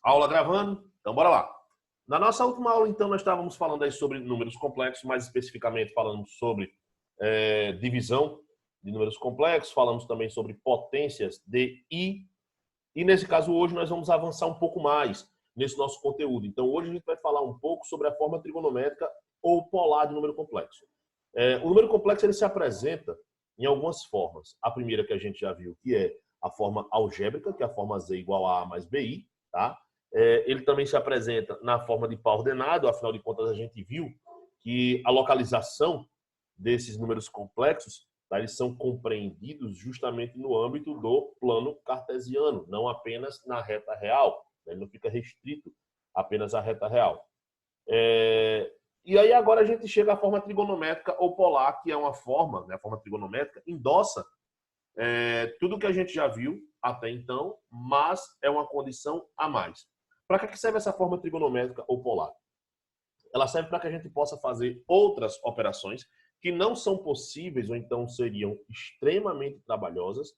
Aula gravando? Então bora lá. Na nossa última aula, então, nós estávamos falando aí sobre números complexos, mais especificamente falando sobre divisão de números complexos, falamos também sobre potências de I, e nesse caso hoje nós vamos avançar um pouco mais nesse nosso conteúdo. Então hoje a gente vai falar um pouco sobre a forma trigonométrica ou polar de número complexo. O número complexo ele se apresenta em algumas formas. A primeira que a gente já viu, que é a forma algébrica, que é a forma Z igual a mais BI, tá? Ele também se apresenta na forma de par ordenado, afinal de contas a gente viu que a localização desses números complexos, tá, eles são compreendidos justamente no âmbito do plano cartesiano, não apenas na reta real, né? Ele não fica restrito apenas à reta real. E aí agora a gente chega à forma trigonométrica ou polar, que é uma forma, né, a forma trigonométrica endossa tudo que a gente já viu até então, mas é uma condição a mais. Para que serve essa forma trigonométrica ou polar? Ela serve para que a gente possa fazer outras operações que não são possíveis ou então seriam extremamente trabalhosas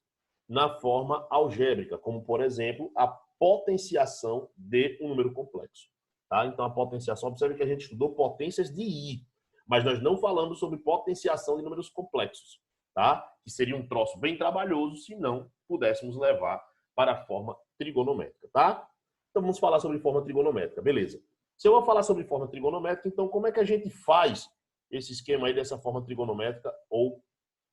na forma algébrica, como, por exemplo, a potenciação de um número complexo. Tá? Então, a potenciação, observe que a gente estudou potências de I, mas nós não falamos sobre potenciação de números complexos, tá? Que seria um troço bem trabalhoso se não pudéssemos levar para a forma trigonométrica. Tá? Então, vamos falar sobre forma trigonométrica, beleza. Se eu vou falar sobre forma trigonométrica, então como é que a gente faz esse esquema aí dessa forma trigonométrica ou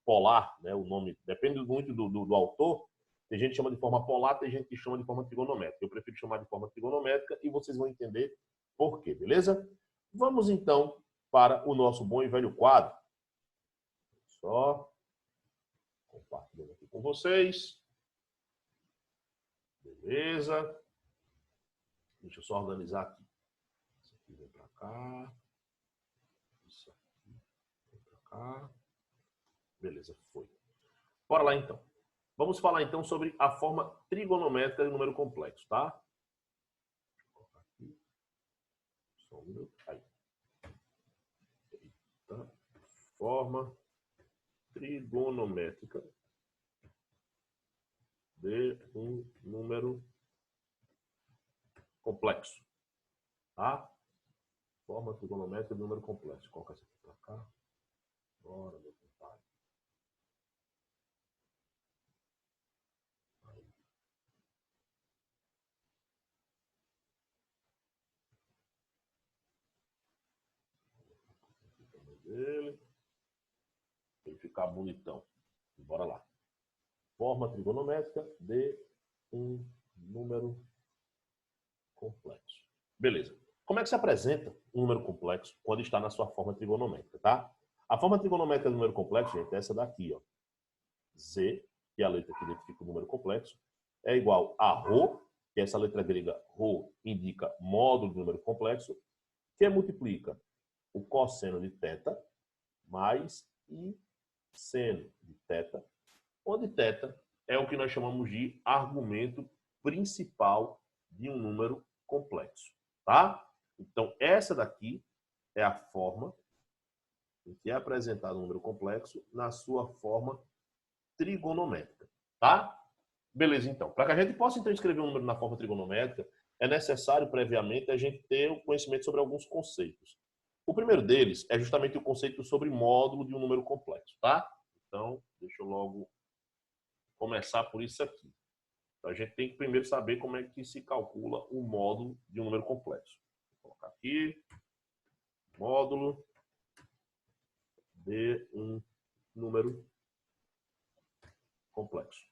polar, né? O nome depende muito do autor. Tem gente que chama de forma polar, tem gente que chama de forma trigonométrica. Eu prefiro chamar de forma trigonométrica e vocês vão entender por quê, beleza? Vamos então para o nosso bom e velho quadro. Só compartilhando aqui com vocês. Beleza. Deixa eu só organizar aqui. Isso aqui vem para cá. Isso aqui vem para cá. Beleza, foi. Bora lá então. Vamos falar então sobre a forma trigonométrica de número complexo, tá? Deixa eu colocar aqui. Só um minuto. Aí. Eita. Forma trigonométrica de um número complexo, tá? Forma trigonométrica de número complexo. Coloca isso aqui para cá. Bora, meu compadre. Dele. Tem que ficar bonitão. Bora lá. Forma trigonométrica de um número complexo. Beleza. Como é que se apresenta um número complexo quando está na sua forma trigonométrica, tá? A forma trigonométrica do número complexo, gente, é essa daqui, ó. Z, que é a letra que identifica o número complexo, é igual a ρ, que é essa letra grega ρ, indica módulo do número complexo, que multiplica o cosseno de θ mais I seno de θ, onde θ é o que nós chamamos de argumento principal de um número complexo, tá? Então, essa daqui é a forma em que é apresentado um número complexo na sua forma trigonométrica, tá? Beleza, então. Para que a gente possa, então, escrever um número na forma trigonométrica, é necessário, previamente, a gente ter o conhecimento sobre alguns conceitos. O primeiro deles é justamente o conceito sobre módulo de um número complexo, tá? Então, deixa eu logo começar por isso aqui. Então, a gente tem que primeiro saber como é que se calcula o módulo de um número complexo. Vou colocar aqui, módulo de um número complexo.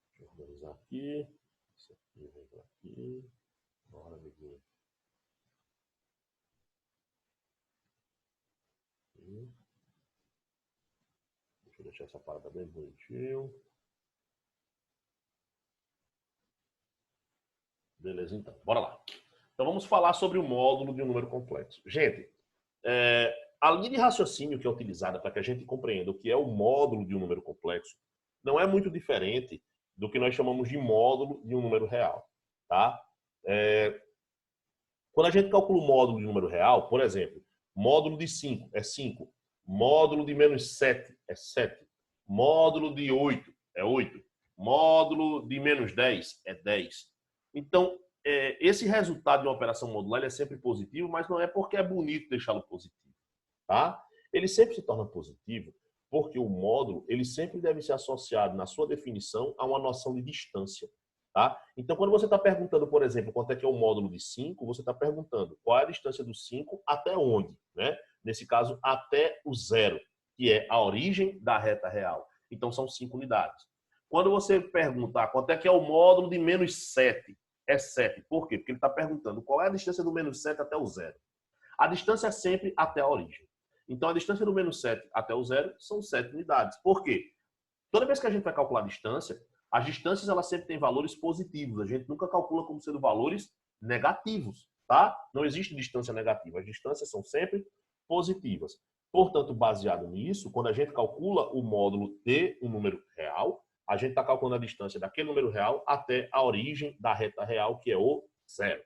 Deixa eu organizar aqui. Isso aqui vem para aqui. Bora, amiguinho. Deixa eu deixar essa parada bem bonitinho. Beleza, então. Bora lá. Então, vamos falar sobre o módulo de um número complexo. Gente, a linha de raciocínio que é utilizada para que a gente compreenda o que é o módulo de um número complexo não é muito diferente do que nós chamamos de módulo de um número real, tá? Quando a gente calcula o módulo de um número real, por exemplo, módulo de 5 é 5, módulo de menos 7 é 7, módulo de 8 é 8, módulo de menos 10 é 10. Então, esse resultado de uma operação modular ele é sempre positivo, mas não é porque é bonito deixá-lo positivo, tá? Ele sempre se torna positivo porque o módulo ele sempre deve ser associado na sua definição a uma noção de distância, tá? Então, quando você está perguntando, por exemplo, quanto é que é o módulo de 5, você está perguntando qual é a distância do 5 até onde, né? Nesse caso, até o zero, que é a origem da reta real. Então, são 5 unidades. Quando você perguntar quanto é que é o módulo de menos 7, é 7. Por quê? Porque ele está perguntando qual é a distância do menos 7 até o zero. A distância é sempre até a origem. Então, a distância do menos 7 até o zero são 7 unidades. Por quê? Toda vez que a gente vai calcular a distância, as distâncias elas sempre têm valores positivos. A gente nunca calcula como sendo valores negativos, tá? Não existe distância negativa. As distâncias são sempre positivas. Portanto, baseado nisso, quando a gente calcula o módulo de um número real, a gente está calculando a distância daquele número real até a origem da reta real, que é o zero.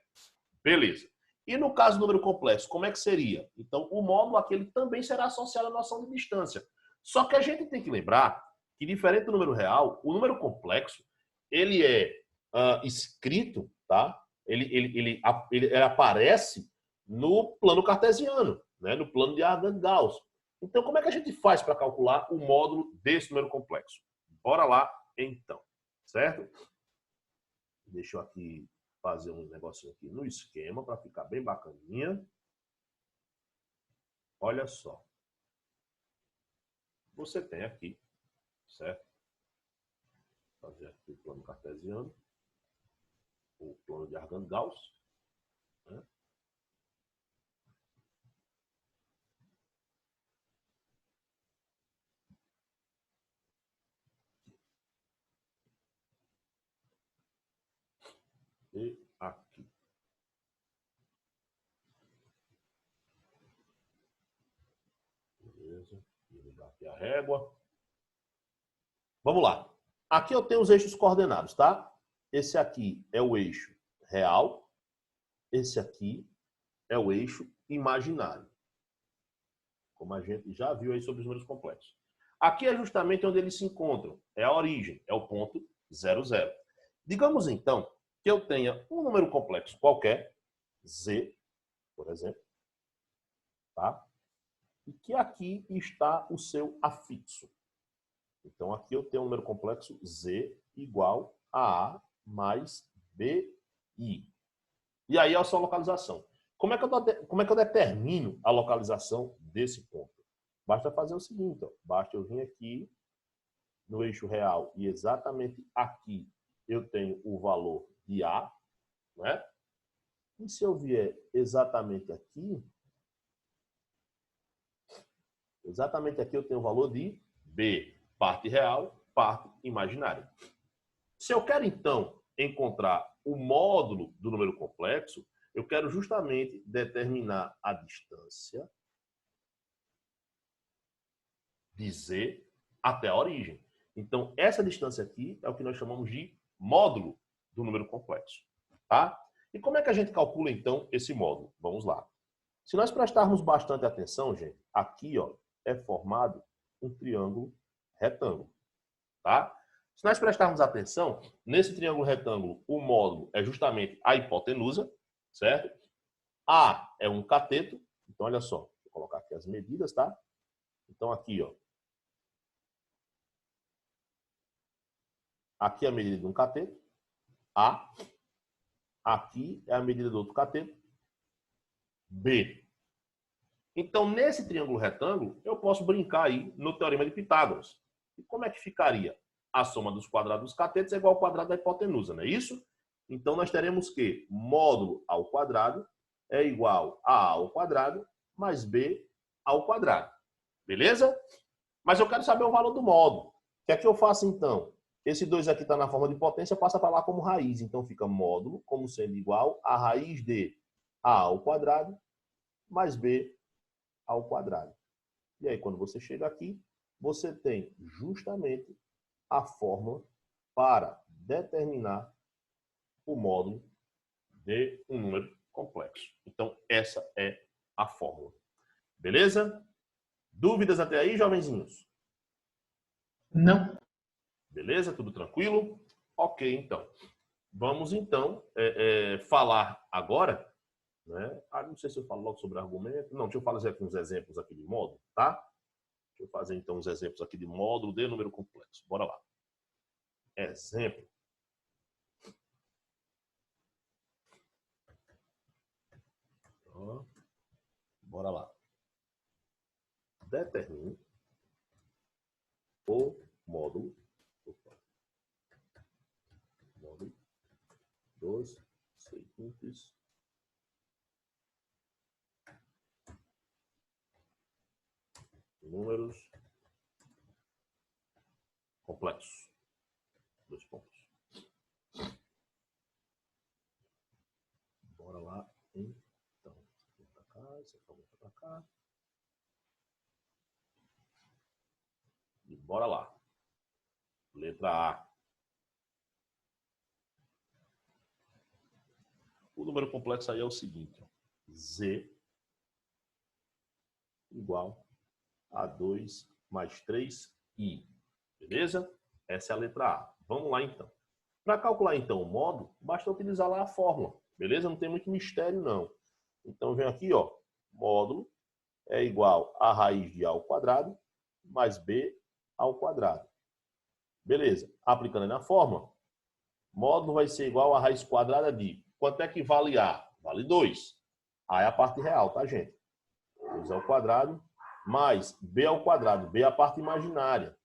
Beleza. E no caso do número complexo, como é que seria? Então, o módulo aquele também será associado à noção de distância. Só que a gente tem que lembrar que, diferente do número real, o número complexo, ele é escrito, tá? Ele aparece no plano cartesiano, né? No plano de Argand-Gauss. Então, como é que a gente faz para calcular o módulo desse número complexo? Bora lá, então. Certo? Deixa eu aqui fazer um negocinho aqui no esquema para ficar bem bacaninha. Olha só. Você tem aqui, certo? Vou fazer aqui o plano cartesiano, o plano de Argand-Gauss, né? E aqui. Beleza. Vou ligar aqui a régua. Vamos lá. Aqui eu tenho os eixos coordenados, tá? Esse aqui é o eixo real. Esse aqui é o eixo imaginário. Como a gente já viu aí sobre os números complexos. Aqui é justamente onde eles se encontram. É a origem, é o ponto 0, 0. Digamos, então, que eu tenha um número complexo qualquer, z, por exemplo, tá? E que aqui está o seu afixo. Então, aqui eu tenho um número complexo z igual a mais bi. E aí é a sua localização. Como é que eu determino a localização desse ponto? Basta fazer o seguinte, ó. Basta eu vir aqui no eixo real e exatamente aqui eu tenho o valor de A, né? E se eu vier exatamente aqui eu tenho o valor de B, parte real, parte imaginária. Se eu quero, então, encontrar o módulo do número complexo, eu quero justamente determinar a distância de Z até a origem. Então, essa distância aqui é o que nós chamamos de módulo do número complexo. Tá? E como é que a gente calcula, então, esse módulo? Vamos lá. Se nós prestarmos bastante atenção, gente, aqui ó, é formado um triângulo retângulo. Tá? Se nós prestarmos atenção, nesse triângulo retângulo, o módulo é justamente a hipotenusa, certo? A é um cateto. Então, olha só, vou colocar aqui as medidas, tá? Então, aqui, ó. Aqui é a medida de um cateto. A. Aqui é a medida do outro cateto. B. Então, nesse triângulo retângulo, eu posso brincar aí no teorema de Pitágoras. E como é que ficaria? A soma dos quadrados dos catetos é igual ao quadrado da hipotenusa, não é isso? Então, nós teremos que módulo ao quadrado é igual a ao quadrado mais b ao quadrado. Beleza? Mas eu quero saber o valor do módulo. O que é que eu faço, então? Esse 2 aqui está na forma de potência, passa para lá como raiz. Então, fica módulo como sendo igual a raiz de a ao quadrado mais b ao quadrado. E aí, quando você chega aqui, você tem justamente a fórmula para determinar o módulo de um número complexo. Então, essa é a fórmula. Beleza? Dúvidas até aí, jovenzinhos? Não. Beleza? Tudo tranquilo? Ok, então. vamos então falar agora, né? Não sei se eu falo logo sobre argumento. Não, deixa eu fazer aqui uns exemplos aqui de módulo, tá? Deixa eu fazer então uns exemplos aqui de módulo de número complexo. Bora lá. Exemplo. Bora lá. Determine o módulo dos seguintes números complexos. Dois pontos. Bora lá, então. Vem pra cá, esse aqui volta pra cá. E bora lá. Letra A. O número complexo aí é o seguinte, ó. Z igual a 2 mais 3i. Beleza? Essa é a letra A. Vamos lá, então. Para calcular, então, o módulo, basta utilizar lá a fórmula. Beleza? Não tem muito mistério, não. Então, vem aqui, ó. Módulo é igual a raiz de A ao quadrado mais B ao quadrado. Beleza. Aplicando aí na fórmula, módulo vai ser igual a raiz quadrada de... Quanto é que vale A? Vale 2. A é a parte real, tá, gente? 2 ao quadrado mais B ao quadrado. B é a parte imaginária.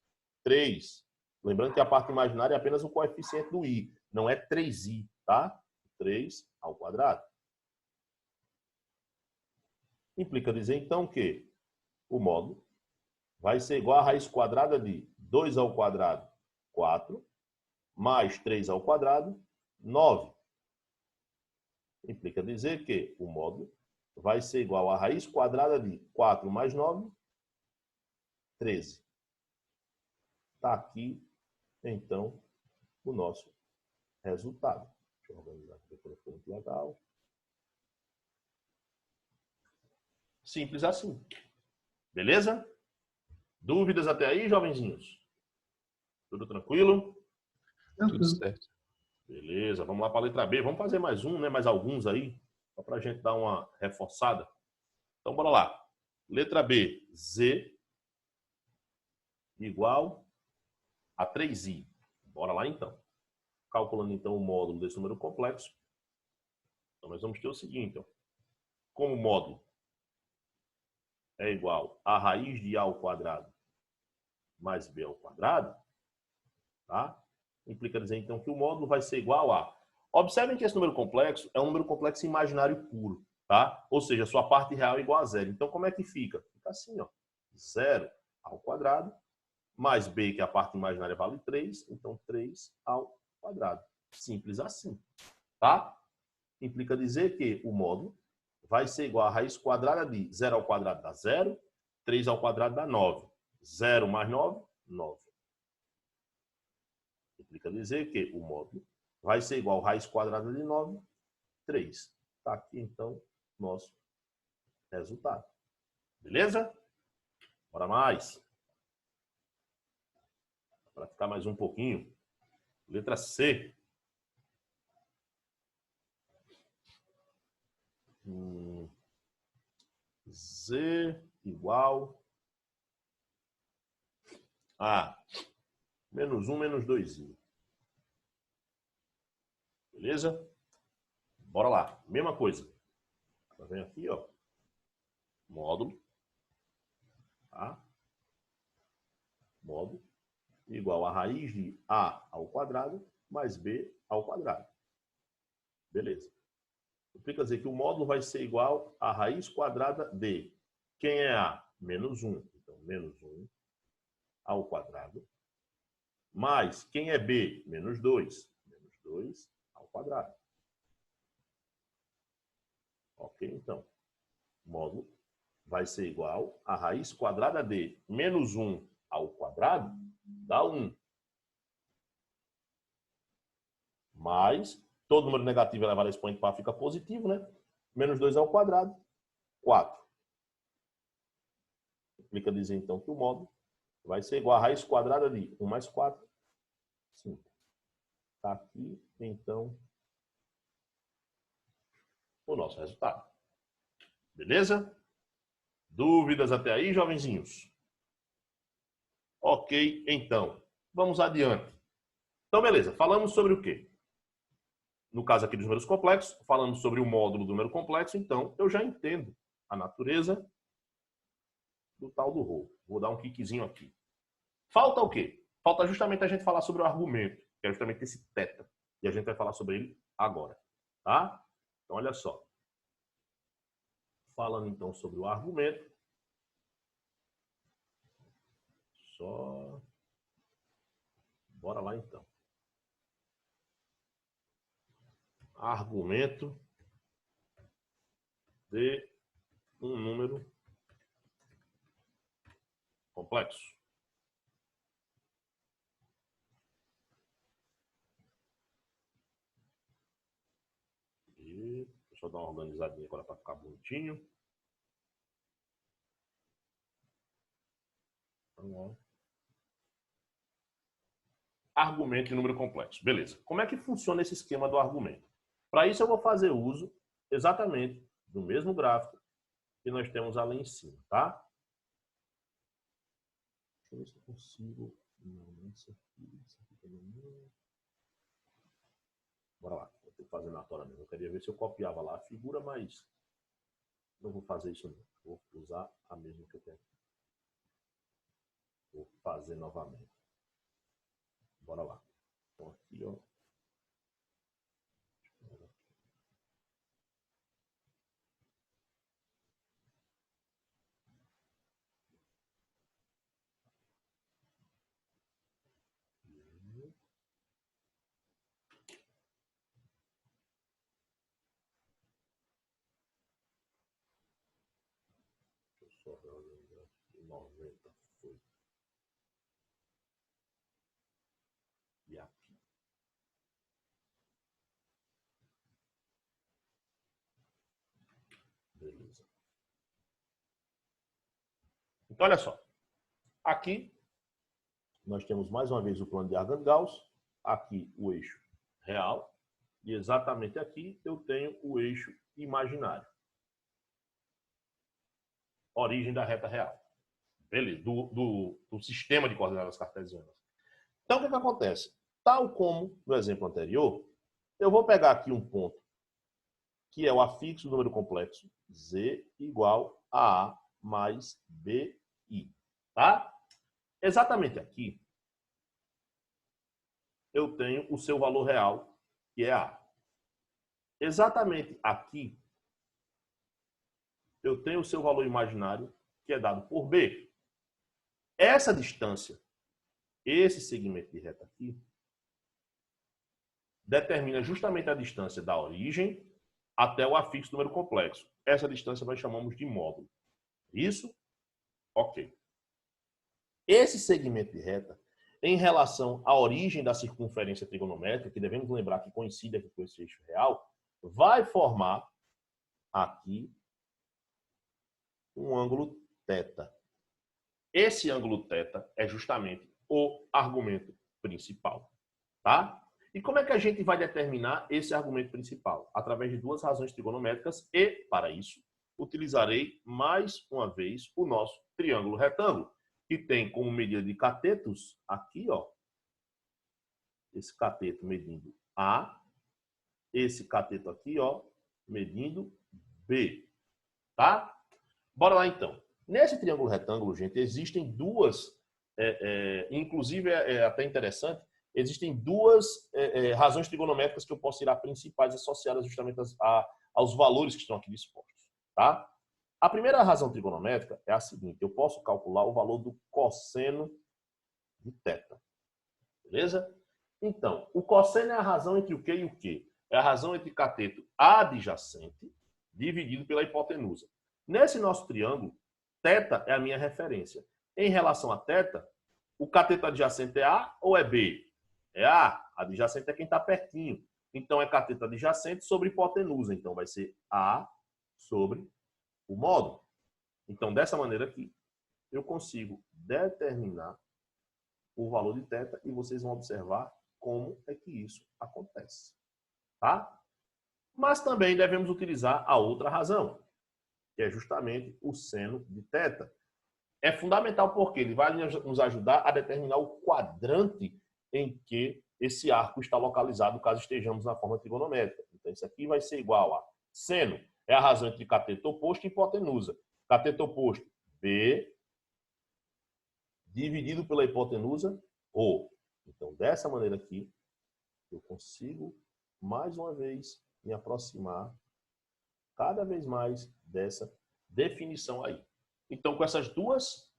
3. Lembrando que a parte imaginária é apenas o coeficiente do i. Não é 3i, tá? 3 ao quadrado. Implica dizer, então, que o módulo vai ser igual a raiz quadrada de 2 ao quadrado, 4, mais 3 ao quadrado, 9. Implica dizer que o módulo vai ser igual a raiz quadrada de 4 mais 9, 13. Está aqui, então, o nosso resultado. Deixa eu organizar aqui para ficar muito legal. Simples assim. Beleza? Dúvidas até aí, jovenzinhos? Tudo tranquilo? Tudo certo. Beleza, vamos lá para a letra B. Vamos fazer mais um, né? Mais alguns aí, só para a gente dar uma reforçada. Então, bora lá. Letra B, Z igual a 3i. Bora lá, então. Calculando, então, o módulo desse número complexo. Então, nós vamos ter o seguinte, ó. Como o módulo é igual a raiz de A ao quadrado mais B ao quadrado, tá? Implica dizer, então, que o módulo vai ser igual a... Observem que esse número complexo é um número complexo imaginário puro, tá? Ou seja, a sua parte real é igual a zero. Então, como é que fica? Fica assim, ó. 0 ao quadrado mais b, que é a parte imaginária, vale 3. Então, 3 ao quadrado. Simples assim, tá? Implica dizer que o módulo vai ser igual a raiz quadrada de 0 ao quadrado dá 0, 3 ao quadrado dá 9. 0 mais 9, 9. Implica dizer que o módulo vai ser igual a raiz quadrada de 9, 3. Está aqui, então, nosso resultado. Beleza? Bora mais. Para ficar mais um pouquinho. Letra C. Z igual a menos 1 menos 2i. Beleza? Bora lá. Mesma coisa. Vem aqui, ó. Módulo. Tá? Módulo igual a raiz de A ao quadrado mais B ao quadrado. Beleza. Implica dizer que o módulo vai ser igual a raiz quadrada de... Quem é A? Menos 1. Então, menos 1 ao quadrado. Mais, quem é B? Menos 2. Menos 2 ao quadrado. Ok, então. Módulo vai ser igual a raiz quadrada de menos 1 ao quadrado, dá 1. Mais, todo número negativo elevado a expoente par fica positivo, né? Menos 2 ao quadrado, 4. Implica dizer, então, que o módulo vai ser igual a raiz quadrada de 1 mais 4, 5. Está aqui então, o nosso resultado. Beleza? Dúvidas até aí, jovenzinhos? Ok, então, vamos adiante. Então, beleza, falamos sobre o quê? No caso aqui dos números complexos, falamos sobre o módulo do número complexo, então eu já entendo a natureza do tal do rho. Vou dar um kickzinho aqui. Falta o quê? Falta justamente a gente falar sobre o argumento, que é justamente esse θ. E a gente vai falar sobre ele agora, tá? Então, olha só. Falando então sobre o argumento. Só... Bora lá então. Argumento de um número complexo. E deixa eu dar uma organizadinha agora para ficar bonitinho. Então, ó. Argumento de número complexo. Beleza. Como é que funciona esse esquema do argumento? Para isso eu vou fazer uso exatamente do mesmo gráfico que nós temos ali em cima, tá? Deixa eu ver se eu consigo... Não, isso aqui também não. Bora lá. Vou ter que fazer na tora mesmo. Eu queria ver se eu copiava lá a figura, mas não vou fazer isso não. Vou usar a mesma que eu tenho. Vou fazer novamente. Bora lá. Então aqui, ó. Deixa eu só reorganizar aqui. 90 foi. E aqui. Beleza. Então, olha só. Aqui, nós temos mais uma vez o plano de Argand-Gauss. Aqui, o eixo real. E exatamente aqui, eu tenho o eixo imaginário. Origem da reta real. Beleza. Do sistema de coordenadas cartesianas. Então, o que acontece? Tal como no exemplo anterior, eu vou pegar aqui um ponto, que é o afixo do número complexo, z igual a A mais BI. Tá? Exatamente aqui, eu tenho o seu valor real, que é A. Exatamente aqui, eu tenho o seu valor imaginário, que é dado por B. Essa distância, esse segmento de reta aqui, determina justamente a distância da origem até o afixo do número complexo. Essa distância nós chamamos de módulo. Isso? Ok. Esse segmento de reta, em relação à origem da circunferência trigonométrica, que devemos lembrar que coincide aqui com esse eixo real, vai formar aqui um ângulo θ. Esse ângulo θ é justamente o argumento principal, tá? E como é que a gente vai determinar esse argumento principal? Através de duas razões trigonométricas e, para isso, utilizarei mais uma vez o nosso triângulo retângulo, que tem como medida de catetos aqui, ó, esse cateto medindo A, esse cateto aqui, ó, medindo B, tá? Bora lá, então. Nesse triângulo retângulo, gente, existem duas, inclusive é até interessante, existem duas razões trigonométricas que eu posso tirar principais associadas justamente aos valores que estão aqui dispostos, tá? A primeira razão trigonométrica é a seguinte, eu posso calcular o valor do cosseno de θ, beleza? Então, o cosseno é a razão entre o Q e o Q. É a razão entre cateto adjacente dividido pela hipotenusa. Nesse nosso triângulo, θ é a minha referência. Em relação a θ, o cateto adjacente é A ou é B? É A. Adjacente é quem está pertinho. Então, é cateto adjacente sobre hipotenusa. Então, vai ser A sobre o módulo. Então, dessa maneira aqui, eu consigo determinar o valor de θ e vocês vão observar como é que isso acontece. Tá? Mas também devemos utilizar a outra razão, que é justamente o seno de θ. É fundamental porque ele vai nos ajudar a determinar o quadrante em que esse arco está localizado, caso estejamos na forma trigonométrica. Então, isso aqui vai ser igual a seno, é a razão entre cateto oposto e hipotenusa. Cateto oposto, B, dividido pela hipotenusa, O. Então, dessa maneira aqui, eu consigo, mais uma vez, me aproximar cada vez mais dessa definição aí. Então, com essas duas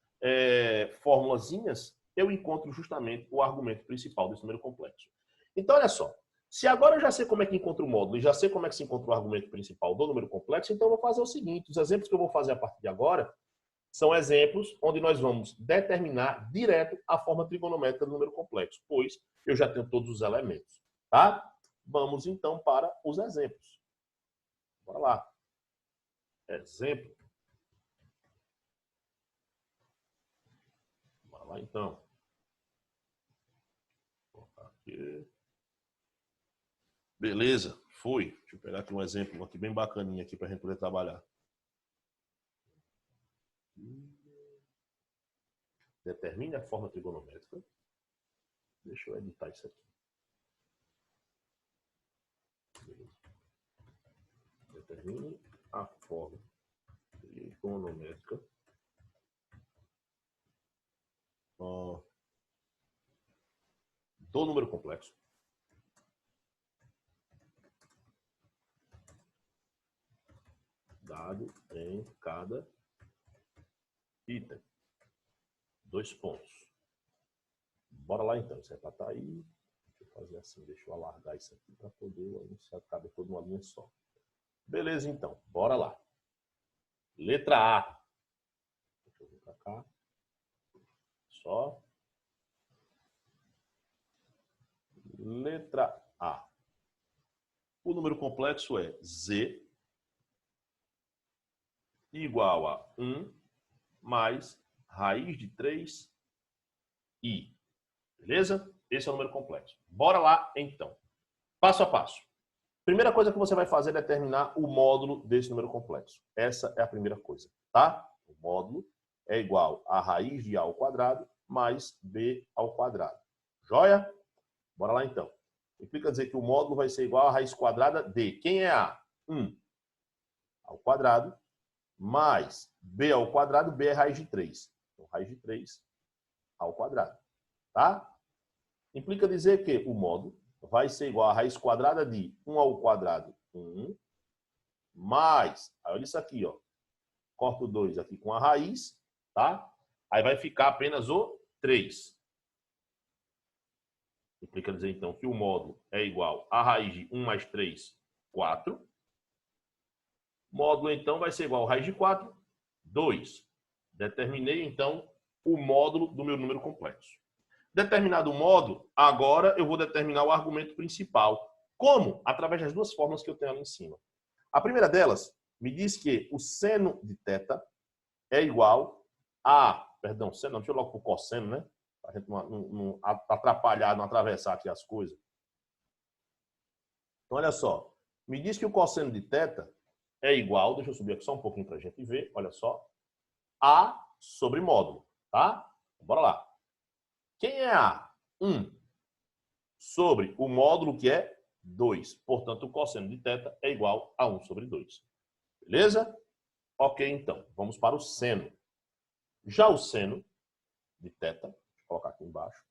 formulazinhas, eu encontro justamente o argumento principal desse número complexo. Então, olha só. Se agora eu já sei como é que encontra o módulo e já sei como é que se encontra o argumento principal do número complexo, então eu vou fazer o seguinte. Os exemplos que eu vou fazer a partir de agora são exemplos onde nós vamos determinar direto a forma trigonométrica do número complexo, pois eu já tenho todos os elementos. Tá? Vamos, então, para os exemplos. Bora lá. Exemplo. Bora lá, então. Vou colocar aqui. Beleza, foi. Deixa eu pegar aqui um exemplo aqui bem bacaninha aqui para a gente poder trabalhar. Determine a forma trigonométrica. Deixa eu editar isso aqui. Determine a forma trigonométrica do número complexo. Dado em cada item. 2 pontos. Bora lá então. Isso é para estar aí. Deixa eu fazer assim. Deixa eu alargar isso aqui para poder o enunciado caber todo numa linha só. Beleza, então. Bora lá. Letra A. Deixa eu vir para cá. Só. Letra A. O número complexo é Z igual a 1 mais raiz de 3i. Beleza? Esse é o número complexo. Bora lá, então. Passo a passo. Primeira coisa que você vai fazer é determinar o módulo desse número complexo. Essa é a primeira coisa, tá? O módulo é igual a raiz de a ao quadrado mais b ao quadrado. Joia? Bora lá, então. Implica dizer que o módulo vai ser igual a raiz quadrada de... Quem é a? 1 ao quadrado mais b ao quadrado, b é raiz de 3. Então, raiz de 3 ao quadrado. Tá? Implica dizer que o módulo vai ser igual a raiz quadrada de 1 ao quadrado, 1, mais, olha isso aqui, ó. Corto 2 aqui com a raiz, tá? Aí vai ficar apenas o 3. Implica dizer, então, que o módulo é igual a raiz de 1 mais 3, 4. Módulo, então, vai ser igual a raiz de 4, 2. Determinei, então, o módulo do meu número complexo. Determinado o módulo, agora eu vou determinar o argumento principal. Como? Através das duas fórmulas que eu tenho ali em cima. A primeira delas me diz que o seno de θ é igual a... Perdão, seno não, deixa eu logo para o cosseno, né? Para a gente não atrapalhar, não atravessar aqui as coisas. Então, olha só. Me diz que o cosseno de θ é igual, deixa eu subir aqui só um pouquinho para a gente ver, olha só, A sobre módulo, tá? Bora lá. Quem é A? 1 sobre o módulo que é 2. Portanto, o cosseno de θ é igual a 1 sobre 2. Beleza? Ok, então. Vamos para o seno. Já o seno de θ, vou colocar aqui embaixo.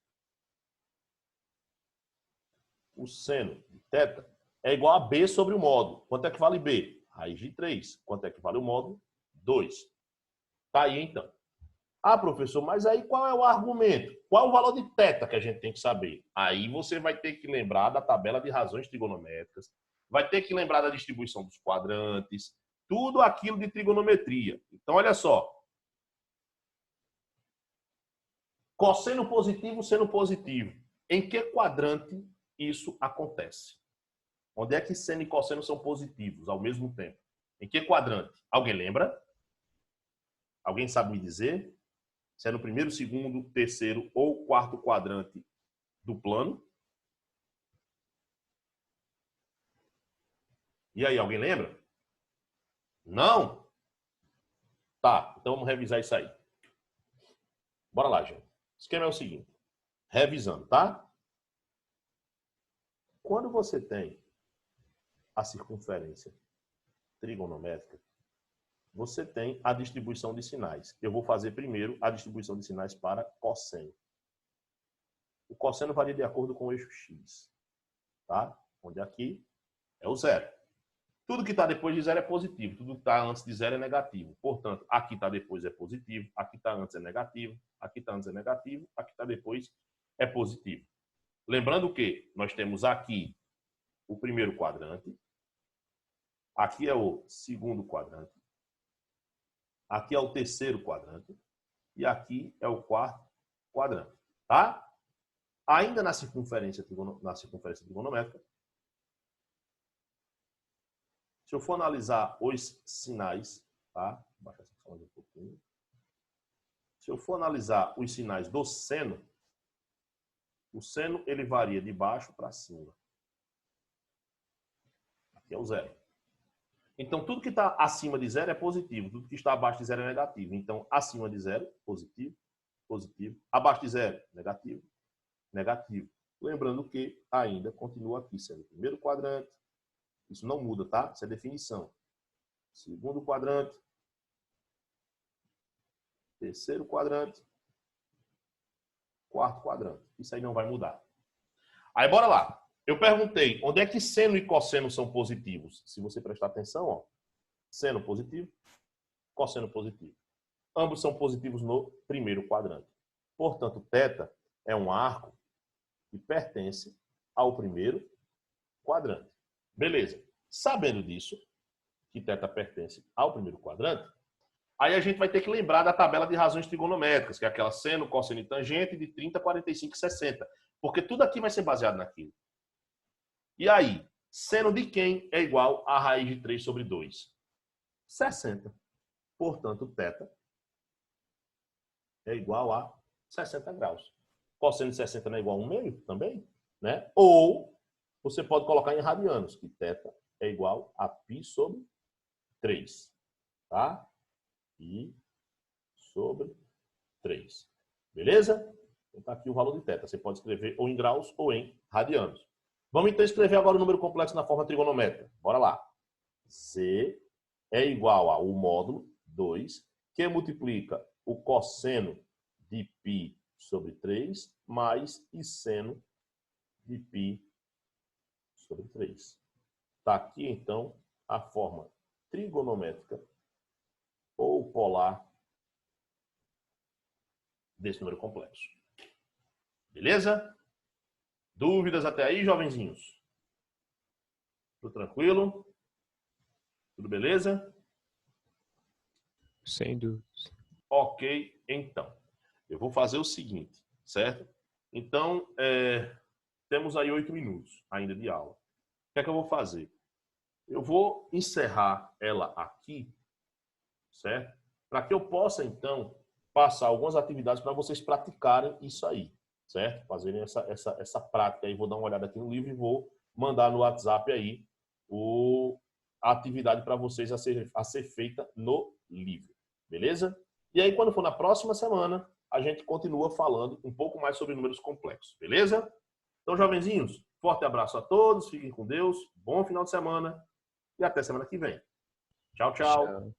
O seno de θ é igual a B sobre o módulo. Quanto é que vale B? Raiz de 3. Quanto é que vale o módulo? 2. Tá aí, então. Ah, professor, mas aí qual é o argumento? Qual é o valor de θ que a gente tem que saber? Aí você vai ter que lembrar da tabela de razões trigonométricas, vai ter que lembrar da distribuição dos quadrantes, tudo aquilo de trigonometria. Então, olha só. Cosseno positivo, seno positivo. Em que quadrante isso acontece? Onde é que seno e cosseno são positivos ao mesmo tempo? Em que quadrante? Alguém lembra? Alguém sabe me dizer? Se é no primeiro, segundo, terceiro ou quarto quadrante do plano? E aí, alguém lembra? Não? Tá, então vamos revisar isso aí. Bora lá, gente. O esquema é o seguinte. Revisando, tá? Quando você tem a circunferência trigonométrica, você tem a distribuição de sinais. Eu vou fazer primeiro a distribuição de sinais para cosseno. O cosseno varia de acordo com o eixo x, tá? Onde aqui é o zero. Tudo que está depois de zero é positivo, tudo que está antes de zero é negativo. Portanto, aqui está depois é positivo, aqui está antes é negativo, aqui está antes é negativo, aqui está depois é positivo. Lembrando que nós temos aqui o primeiro quadrante, aqui é o segundo quadrante, aqui é o terceiro quadrante e aqui é o quarto quadrante, tá? Ainda na circunferência trigonométrica, se eu for analisar os sinais, tá? Vou baixar essa mais um pouquinho. Se eu for analisar os sinais do seno, o seno ele varia de baixo para cima. Aqui é o zero. Então, tudo que está acima de zero é positivo, tudo que está abaixo de zero é negativo. Então, acima de zero, positivo, positivo. Abaixo de zero, negativo, negativo. Lembrando que ainda continua aqui sendo o primeiro quadrante. Isso não muda, tá? Isso é definição. Segundo quadrante. Terceiro quadrante. Quarto quadrante. Isso aí não vai mudar. Aí, bora lá. Eu perguntei, onde é que seno e cosseno são positivos? Se você prestar atenção, ó. Seno positivo, cosseno positivo. Ambos são positivos no primeiro quadrante. Portanto, θ é um arco que pertence ao primeiro quadrante. Beleza. Sabendo disso, que θ pertence ao primeiro quadrante, aí a gente vai ter que lembrar da tabela de razões trigonométricas, que é aquela seno, cosseno e tangente de 30, 45 e 60. Porque tudo aqui vai ser baseado naquilo. E aí, seno de quem é igual a raiz de 3 sobre 2? 60. Portanto, θ é igual a 60 graus. Cosseno de 60 não é igual a 1/2 também? Né? Ou você pode colocar em radianos, que θ é igual a π sobre 3. Tá? Π sobre 3. Beleza? Então tá aqui o valor de θ. Você pode escrever ou em graus ou em radianos. Vamos então escrever agora o número complexo na forma trigonométrica. Bora lá. Z é igual a o módulo 2, que multiplica o cosseno de π sobre 3 mais e seno de π sobre 3. Está aqui, então, a forma trigonométrica ou polar desse número complexo. Beleza? Dúvidas até aí, jovenzinhos? Tudo tranquilo? Tudo beleza? Sem dúvidas. Ok, então. Eu vou fazer o seguinte, certo? Então, temos aí 8 minutos ainda de aula. O que é que eu vou fazer? Eu vou encerrar ela aqui, certo? Para que eu possa, então, passar algumas atividades para vocês praticarem isso aí, certo? Fazerem essa prática aí. Vou dar uma olhada aqui no livro e vou mandar no WhatsApp aí a atividade para vocês a ser feita no livro, beleza? E aí, quando for na próxima semana, a gente continua falando um pouco mais sobre números complexos, beleza? Então, jovenzinhos, forte abraço a todos, fiquem com Deus, bom final de semana e até semana que vem. Tchau, tchau. Tchau.